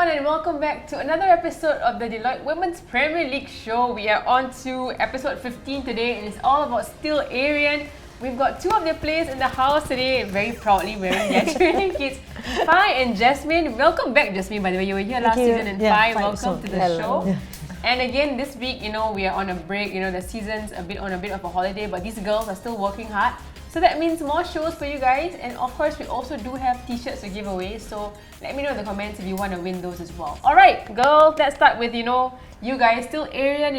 everyone, and welcome back to another episode of the Deloitte Women's Premier League show. We are on to episode 15 today, and it's all about Still Aerion. We've got two of their players in the house today, very proudly wearing their training kits, Fai and Jasmine. Welcome back, Jasmine, by the way. You were here last season, and Fai, welcome to the show. Yeah. And again, this week, we are on a break. The season's on a bit of a holiday, but these girls are still working hard. So that means more shows for you guys, and of course we also do have t-shirts to give away, so let me know in the comments if you want to win those as well. Alright girls, let's start with you guys. Still Aerion,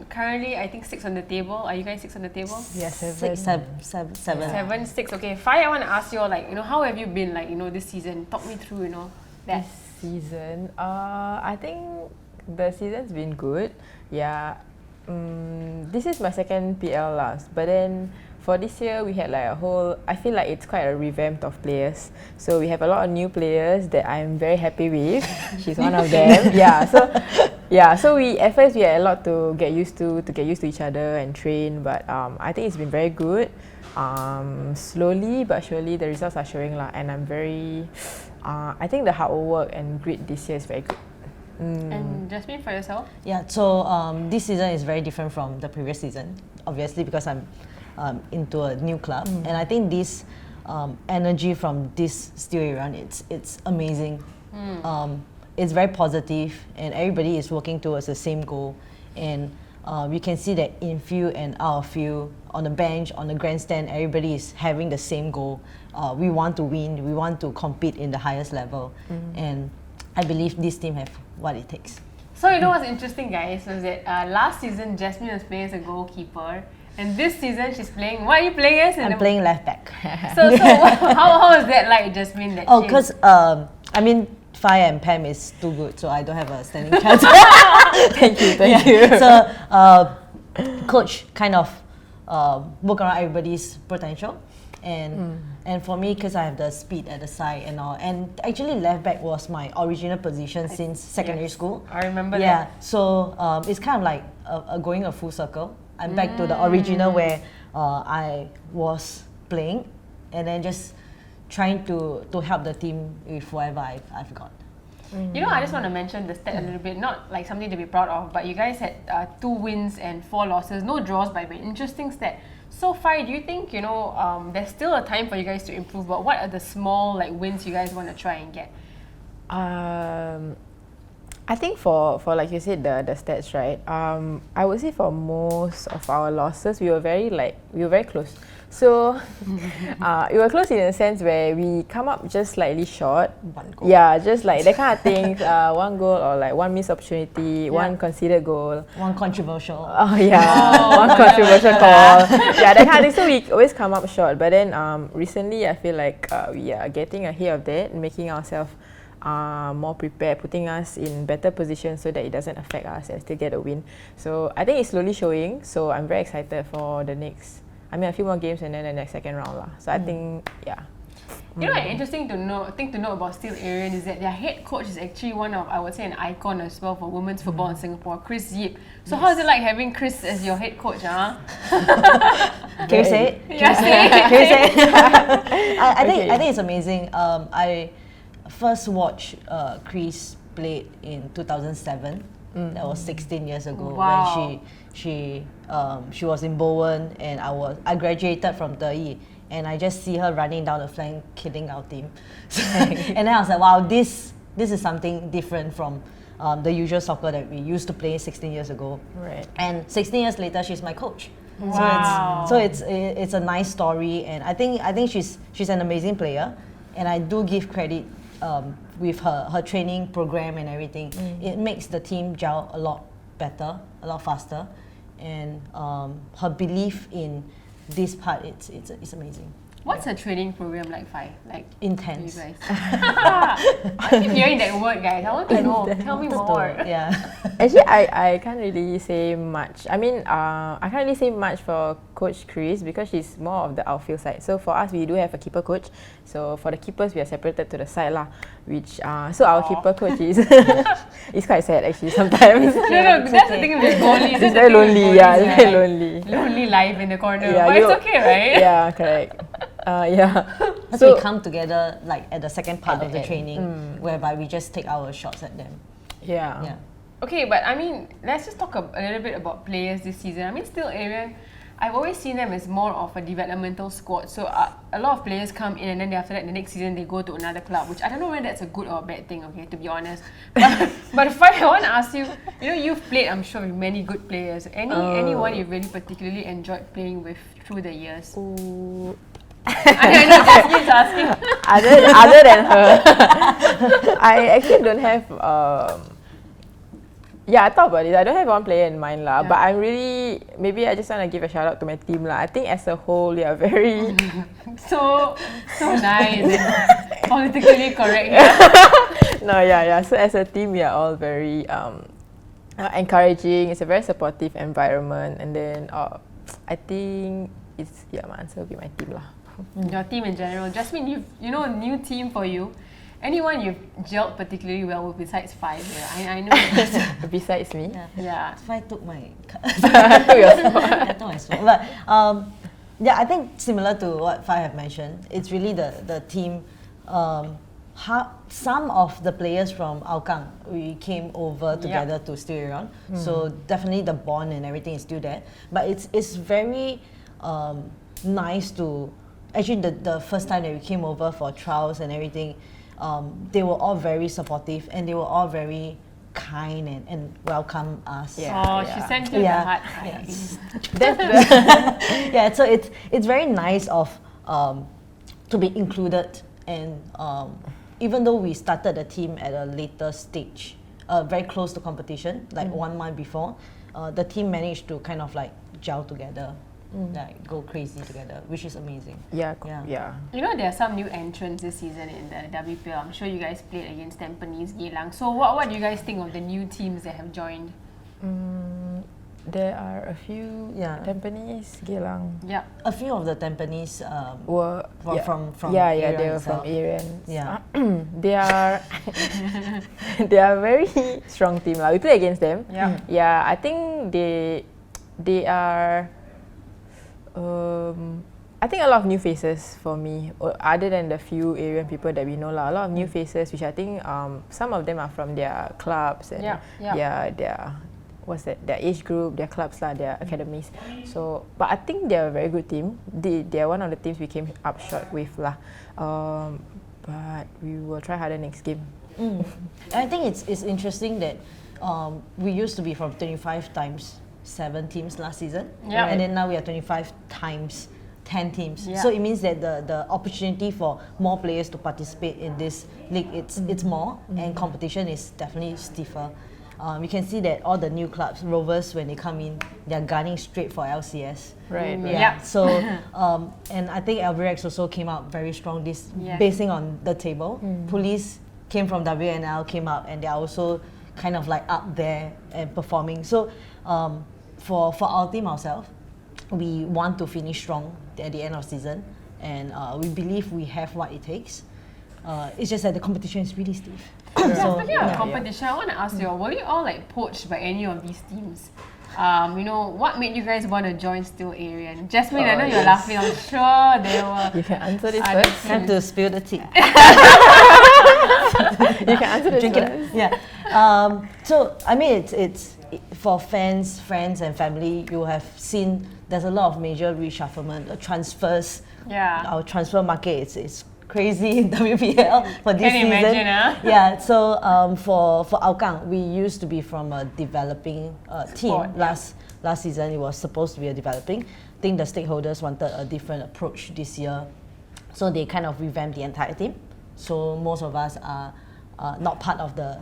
currently I think 6 on the table. Are you guys 6 on the table? Yeah, 7. 6. Okay, Fai, I want to ask you how have you been this season? Talk me through that. This season, I think the season's been good. Yeah, this is my second PL last, but then for this year, we had I feel like it's quite a revamp of players. So we have a lot of new players that I'm very happy with. She's one of them. So at first we had a lot to get used to each other and train. But I think it's been very good. Slowly but surely the results are showing and I'm very, I think the hard work and grit this year is very good. And Jasmine, for yourself? Yeah, so this season is very different from the previous season, obviously because I'm into a new club, and I think this energy from this Still Aerion, it's amazing. It's very positive, and everybody is working towards the same goal. And you can see that in field and out of field, on the bench, on the grandstand, everybody is having the same goal. We want to win. We want to compete in the highest level, and I believe this team have what it takes. So what's interesting, guys, was that last season Jasmine was playing as a goalkeeper. And this season, she's playing. What are you playing as? I'm playing left back. So how is that like, Jasmine? Because Fai and Pam is too good, so I don't have a standing chance. Thank you. So coach kind of work around everybody's potential, and for me, because I have the speed at the side and all, and actually left back was my original position since secondary school. I remember that. Yeah. So it's kind of like going a full circle. I'm back to the original where I was playing, and then just trying to help the team with whatever I've got. I just want to mention the stat a little bit, not like something to be proud of, but you guys had 2 wins and 4 losses, no draws by the way. Interesting stat. So far, do you think there's still a time for you guys to improve? But what are the small wins you guys want to try and get? I think for like you said, the stats, right? I would say for most of our losses, we were very close. So we were close in a sense where we come up just slightly short. One goal. Yeah, just like that kind of things. 1 goal or one missed opportunity, 1 conceded goal. 1 controversial. Oh yeah, 1 controversial call. Yeah, that kind of thing. So we always come up short. But then recently, I feel like we are getting ahead of that, making ourselves more prepared, putting us in better position so that it doesn't affect us and still get a win. So I think it's slowly showing. So I'm very excited for the next, a few more games and then the next second round lah. So I think, yeah. An interesting thing to know about Still Aerion is that their head coach is actually one of, I would say, an icon as well for women's football in Singapore, Chris Yip. So how is it like having Chris as your head coach? Can you say it? Yeah, say it. I think it's amazing. I first watched Chris play in 2007. That was 16 years ago. Wow. When she was in Bowen, and I graduated from Deloitte, and I just see her running down the flank killing our team. And then I was like, wow, this is something different from the usual soccer that we used to play 16 years ago. Right. And 16 years later, she's my coach. Wow. So it's a nice story, and I think she's an amazing player, and I do give credit with her training program and everything. It makes the team gel a lot better, a lot faster, and her belief in this part, it's amazing. What's her training program like, Fai? Like intense. You guys. I keep hearing that word, guys. I want to know. Tell me more. Yeah. Actually, I can't really say much. I can't really say much for Coach Chris because she's more of the outfield side. So for us, we do have a keeper coach. So for the keepers, we are separated to the side lah. Which so our keeper coach is it's quite sad actually sometimes. No, that's the thing with goalies. It's very lonely. Yeah, it's very lonely. Lonely life in the corner. Yeah, but it's okay, right? Yeah, correct. Yeah. So we come together like at the second part At of the the end. training, whereby we just take our shots at them. Yeah. Yeah. Okay, but I mean, let's just talk a little bit about players this season. I mean, Still Aerion, I've always seen them as more of a developmental squad. So a lot of players come in and then after that, the next season, they go to another club, which I don't know whether that's a good or a bad thing, okay, to be honest. But if I want to ask you, you know, you've played, I'm sure, with many good players. Anyone you've really particularly enjoyed playing with through the years? Ooh. I know Jasmine's asking. Other than her, I actually don't have. Yeah, I thought about it. I don't have one player in mind lah, but I'm really, maybe I just want to give a shout out to my team lah. I think as a whole, we are very so nice and politically correct. no, yeah. So as a team, we are all very encouraging. It's a very supportive environment, and then I think my answer will be my team lah. Your team in general. Jasmine, you know, a new team for you. Anyone you've gelled particularly well with besides Five? Yeah, I know. Besides me? Yeah. I took my Took your spot. I took my spot. But yeah, I think similar to what Fai have mentioned, it's really the team. Some of the players from Hougang, we came over together to Still Aerion. So definitely the bond and everything is still there. But it's very nice to, actually the first time that we came over for trials and everything, they were all very supportive and they were all very kind and welcome us. She sent you the heart. Yes. That's So it's very nice of to be included, and even though we started the team at a later stage, very close to competition, like 1 month before, the team managed to kind of like gel together. Like go crazy together, which is amazing. Yeah. You know, there are some new entrants this season in the WPL. I'm sure you guys played against Tampines, Geylang. So what do you guys think of the new teams that have joined? There are a few Tampines, Geylang. Yeah. A few of the Tampines were from Aerion they were from Aerion. Yeah. They are they are very strong team lah. We play against them. Yeah. I think they are. I think a lot of new faces for me, other than the few Aerion people that we know lah. A lot of new faces, which I think some of them are from their clubs and their age group, their clubs lah, their academies. So, but I think they're a very good team. They are one of the teams we came up short with lah. But we will try harder next game. I think it's interesting that we used to be from 25 times 7 teams last season, and then now we are 25 times 10 teams. So it means that the opportunity for more players to participate in this league, it's more, and competition is definitely stiffer. You can see that all the new clubs, Rovers, when they come in, they're gunning straight for LCS. Right. So and I think Albirex also came out very strong basing on the table. Police came from WNL, came up, and they're also kind of like up there and performing. So for our team ourselves, we want to finish strong at the end of season, and we believe we have what it takes. It's just that the competition is really stiff. Speaking of competition, I want to ask you, were you all like poached by any of these teams? You know, what made you guys want to join Still Aerion? Jasmine, I know you're laughing. I'm sure there were. You can answer this first. Time to spill the tea. You can answer this first. Yeah. So I mean, it's for fans, friends, and family. You have seen there's a lot of major reshufflement, transfers. Yeah. Our transfer market is crazy in WPL for this season. Imagine, huh? Yeah. So for Hougang, we used to be from a developing team. Last season, it was supposed to be a developing. I think the stakeholders wanted a different approach this year, so they kind of revamped the entire team. So most of us are not part of the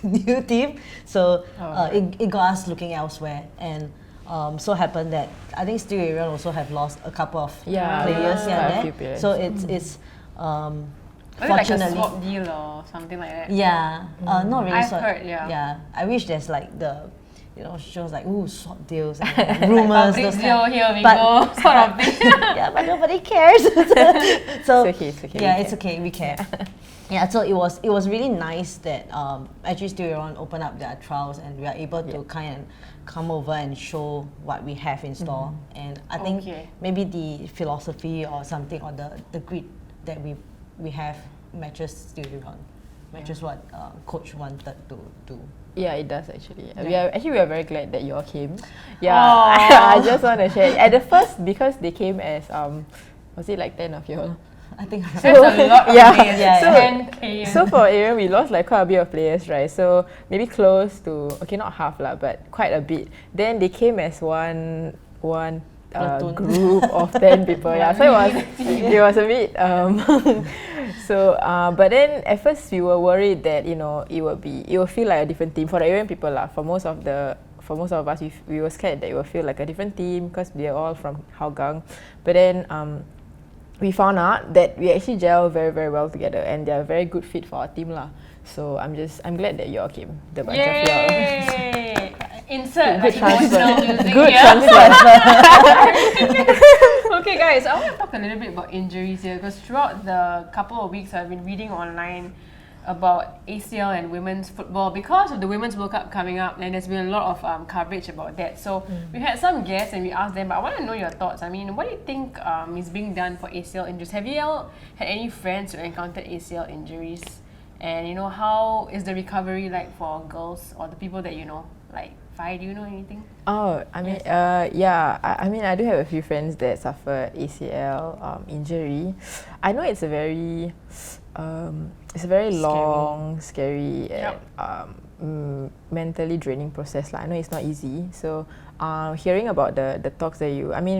new team. So it got us looking elsewhere, and so happened that I think Still Aerion also have lost a couple of players here and there. So it's was it like a swap deal or something like that? Yeah, not really. I've heard, Yeah, I wish there's like the shows like swap deals and rumors. Like those Fabrizio, here we but- go, sort of thing. Yeah, but nobody cares. So It's okay. yeah, it's okay. We care. Yeah, so it was really nice that actually Still Aerion opened up their trials and we are able to kind of come over and show what we have in store. And I think Okay. maybe the philosophy or something or the grit that we have matches Still Aerion, matches what coach wanted to do. Yeah, it does actually. Yeah. We are very glad that you all came. Yeah, Aw. I just want to share. At the first, because they came as was it like 10 of you all? I think That's a lot of Yeah. players. Yeah. 10K. So for Aaron, we lost like quite a bit of players, right? So maybe close to, okay, not half lah, but quite a bit. Then they came as one Platoon. group of 10 people. Yeah, so it was a bit. But then at first we were worried that it will feel like a different team for the Aaron people lah. For most of us, we were scared that it will feel like a different team because we are all from Hougang. But then we found out that we actually gel very, very well together and they're a very good fit for our team lah. So I'm glad that you all came, the bunch of you all. Yay! Insert Good transfer. emotional music Good here. transfer. Okay guys, I want to talk a little bit about injuries here because throughout the couple of weeks I've been reading online about ACL and women's football because of the Women's World Cup coming up, and there's been a lot of coverage about that. So we had some guests and we asked them, but I want to know your thoughts. I mean, what do you think is being done for ACL injuries? Have you all had any friends who encountered ACL injuries? And how is the recovery like for girls or the people that you know? Like, Fai, do you know anything? Oh, I mean, I do have a few friends that suffered ACL injury. I know it's a very long, scary, and mentally draining process. I know it's not easy. So, hearing about the talks that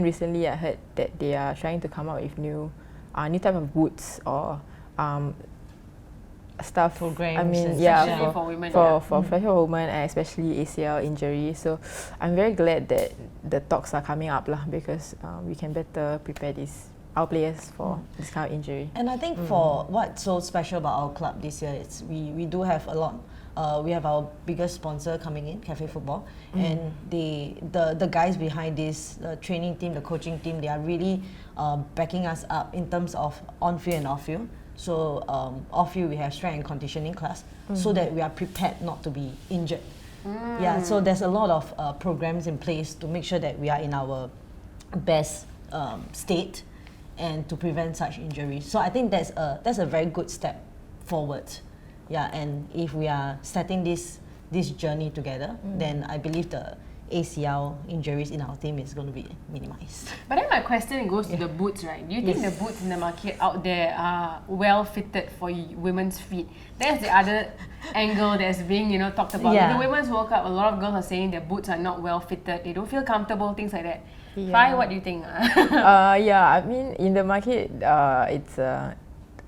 recently I heard that they are trying to come up with new type of boots or stuff. Programs, especially for women, especially for women and especially ACL injury. So I'm very glad that the talks are coming up lah because we can better prepare our players for this kind of injury. And I think for what's so special about our club this year, it's we do have a lot. We have our biggest sponsor coming in, Cafe Football, and the guys behind this, the training team, the coaching team, they are really backing us up in terms of on-field and off-field. So off-field we have strength and conditioning class, so that we are prepared not to be injured. Yeah, so there's a lot of programs in place to make sure that we are in our best state and to prevent such injuries. So I think that's a very good step forward. Yeah, and if we are setting this journey together, then I believe the ACL injuries in our team is going to be minimized. But then my question goes to the boots, right? Do you think the boots in the market out there are well fitted for women's feet? That's the other angle that's being talked about. Yeah. With the Women's World Cup, a lot of girls are saying their boots are not well fitted. They don't feel comfortable, things like that. Yeah. Fai, what do you think? In the market, it's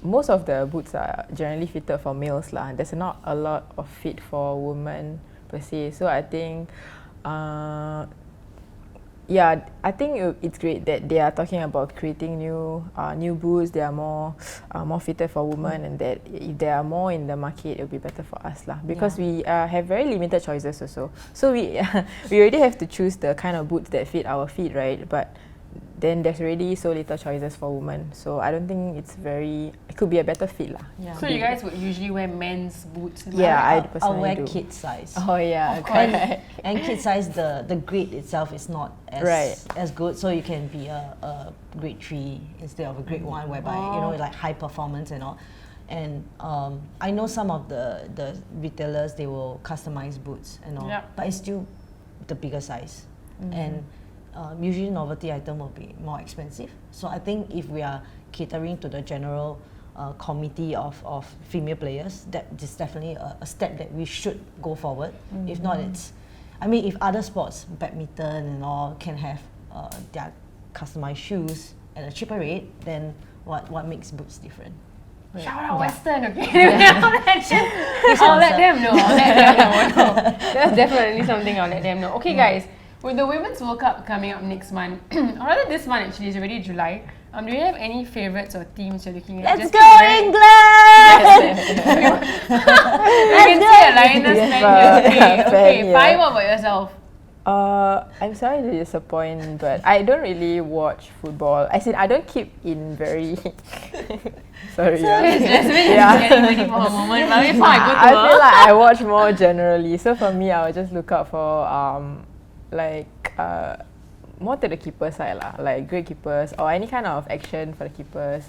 most of the boots are generally fitted for males lah. There's not a lot of fit for women per se. So I think, I think it's great that they are talking about creating new boots. They are more fitted for women, and that if there are more in the market, it'll be better for us lah. Because we have very limited choices also. So we already have to choose the kind of boots that fit our feet, right? But then there's already so little choices for women. So I don't think it could be a better fit lah. Yeah. So you guys would usually wear men's boots? Yeah, I I'll personally wear do. kid size. Oh yeah, Of course. correct. And kid size, the grade itself is not as good, so you can be a grade 3 instead of a grade 1, whereby like high performance and all. And I know some of the retailers, they will customize boots and all, but it's still the bigger size. And usually novelty item will be more expensive. So I think if we are catering to the general committee of female players, that is definitely a step that we should go forward. If not, if other sports, badminton and all, can have their customized shoes at a cheaper rate, then what makes boots different? Shout out Western, okay? I'll let them know. No. That's definitely something I'll let them know. Okay, guys, with the Women's World Cup coming up next month, or rather this month actually, it's already July. Do you have any favourites or teams you're looking at? Let's Just go, England! I can see a Lioness fan here. Okay, Pai, what about yourself? I'm sorry to disappoint, but I don't really watch football. As in, I don't keep in very. Sorry. Jasmine is getting ready for her moment. But before I go to I her, feel like I watch more generally. So for me, I will just look out for more to the keeper side lah, like great keepers or any kind of action for the keepers.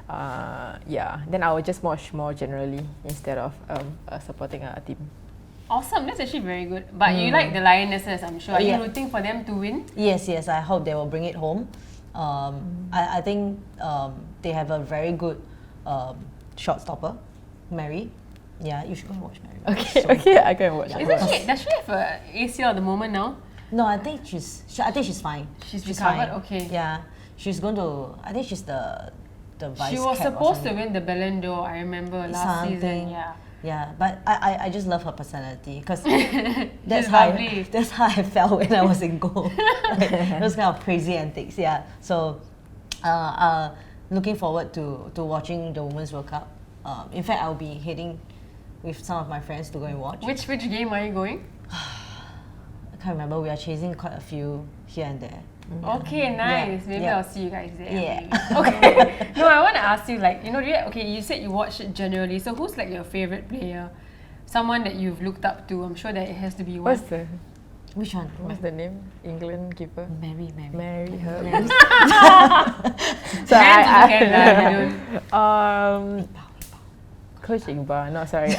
Then I will just watch more generally instead of supporting a team. awesome. That's actually very good. But you like the Lionesses, I'm sure. Are you rooting for them to win? Yes, I hope they will bring it home. I think they have a very good shot stopper, Mary. Yeah, you should go and watch Mary. Okay, I can watch. Does she have a ACL at the moment now? No, I think she's fine. She's recovered? fine. Okay. Yeah, she's going to. I think she's the vice. She was cap or supposed to something. win the Ballon d'Or, I remember, last season. Something. Yeah. Yeah, but I just love her personality because She's how lovely. that's how I felt when I was in goal. Like, those kind of crazy antics. Yeah. So, looking forward to watching the Women's World Cup. In fact, I'll be heading with some of my friends to go and watch. Which game are you going? I can't remember. We are chasing quite a few here and there. Okay, nice. Yeah, Maybe yeah. I'll see you guys there. Yeah. maybe. Okay. No, I want to ask you, like, you said you watch it generally. So who's like your favorite player? Someone that you've looked up to. I'm sure that it has to be one. Which one? What's the name? England keeper. Mary. Mary her. So Coach Iqbal. No, sorry.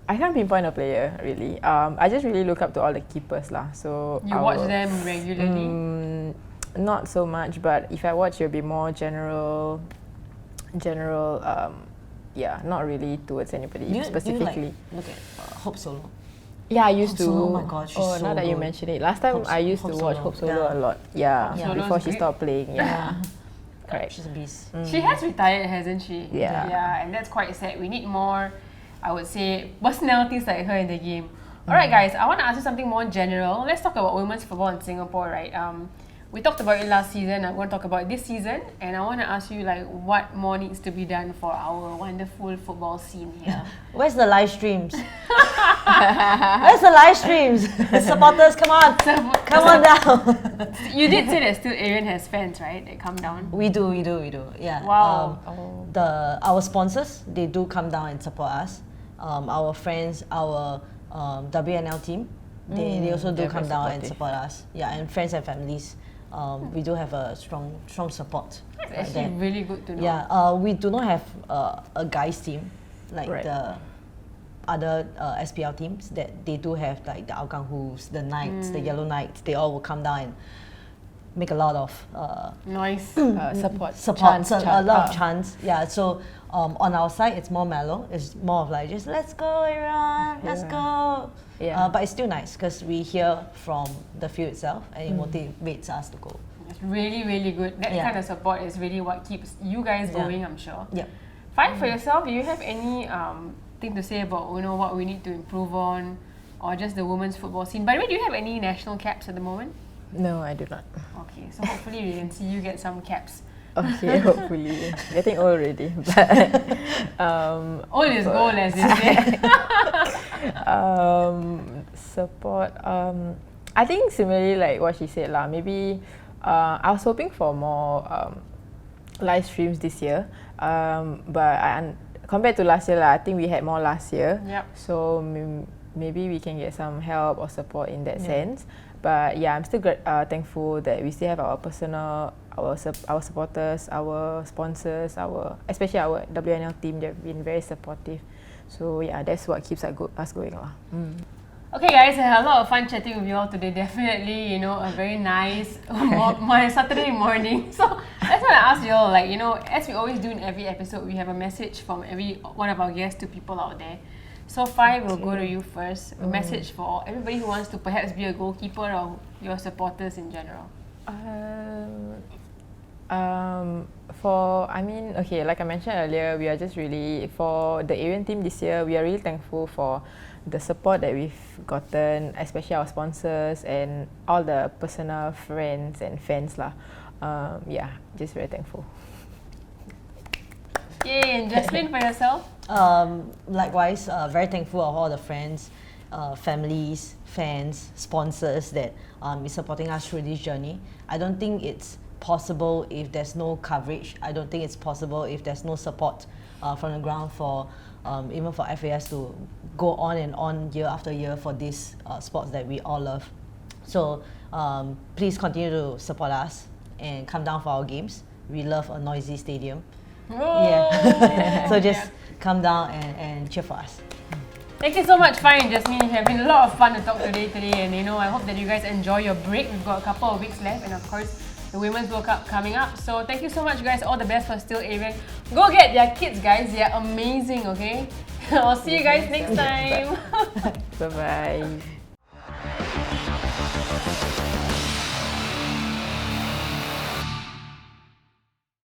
I can't pinpoint a player really. I just really look up to all the keepers lah. So you watch them regularly? Not so much, but if I watch, it'll be more general. Not really towards anybody specifically. Look at Hope Solo. Yeah, I used to. Solo, oh my God, she's so now that you good. mention it, last time I used to watch Hope Solo a lot. Yeah, Hope Solo's before she great. stopped playing. Yeah, correct. She's a beast. She has retired, hasn't she? Yeah. Yeah, and that's quite sad. We need more, I would say, personalities like her in the game. Alright guys, I want to ask you something more general. Let's talk about women's football in Singapore, right? We talked about it last season. I'm going to talk about it this season, and I want to ask you, like, what more needs to be done for our wonderful football scene here? Where's the live streams? Where's the live streams? Supporters, come on. Come on down. You did say that Still Aerion has fans, right? That come down. We do. Yeah. Wow. Our sponsors, they do come down and support us. Our friends, our WNL team, they also do come down and support us. Yeah, and friends and families. We do have a strong support. That's actually really good to know. Yeah, we do not have a guys team like the other SPL teams that they do have, like the Hougang Hooves, the Knights, the Yellow Knights. They all will come down and make a lot of noise, support, a lot of chants. Yeah, so on our side it's more mellow. It's more of like just let's go, Iran, let's go. Yeah. But it's still nice because we hear from the field itself and it motivates us to go. It's really, really good. That kind of support is really what keeps you guys going, I'm sure. Yeah. Fine, for yourself, do you have any thing to say about what we need to improve on, or just the women's football scene? By the way, do you have any national caps at the moment? No, I do not. Okay, so hopefully we can see you get some caps. Okay, hopefully. Getting old already. But, old is gold, as they say. Support. I think similarly like what she said lah. Maybe I was hoping for more live streams this year. But compared to last year lah, I think we had more last year. Yep. So maybe we can get some help or support in that sense. But yeah, I'm still thankful that we still have our personal, our supporters, our sponsors, especially our WNL team. They've been very supportive. So yeah, that's what keeps us going lah. Okay guys, I had a lot of fun chatting with you all today. Definitely, a very nice my Saturday morning. So that's why I asked you all, like, as we always do in every episode, we have a message from every one of our guests to people out there. So we'll go to you first. A message for everybody who wants to perhaps be a goalkeeper or your supporters in general. Like I mentioned earlier, we are just really, for the Aerion team this year, we are really thankful for the support that we've gotten, especially our sponsors and all the personal friends and fans lah. Yeah, just very thankful. Yay, and Jasmine, for yourself? Likewise, very thankful of all the friends, families, fans, sponsors that is supporting us through this journey. I don't think it's possible if there's no coverage. I don't think it's possible if there's no support from the ground for even for FAS to go on and on year after year for these sports that we all love. So please continue to support us and come down for our games. We love a noisy stadium. Whoa. Yeah. So just come down and cheer for us. Thank you so much, Fai and Jasmine. It has been a lot of fun to talk today, and I hope that you guys enjoy your break. We've got a couple of weeks left, and of course, the Women's World Cup coming up. So thank you so much, guys. All the best for Still Aerion. Go get their kids, guys. They're amazing, okay? I'll see you guys next time. Bye-bye.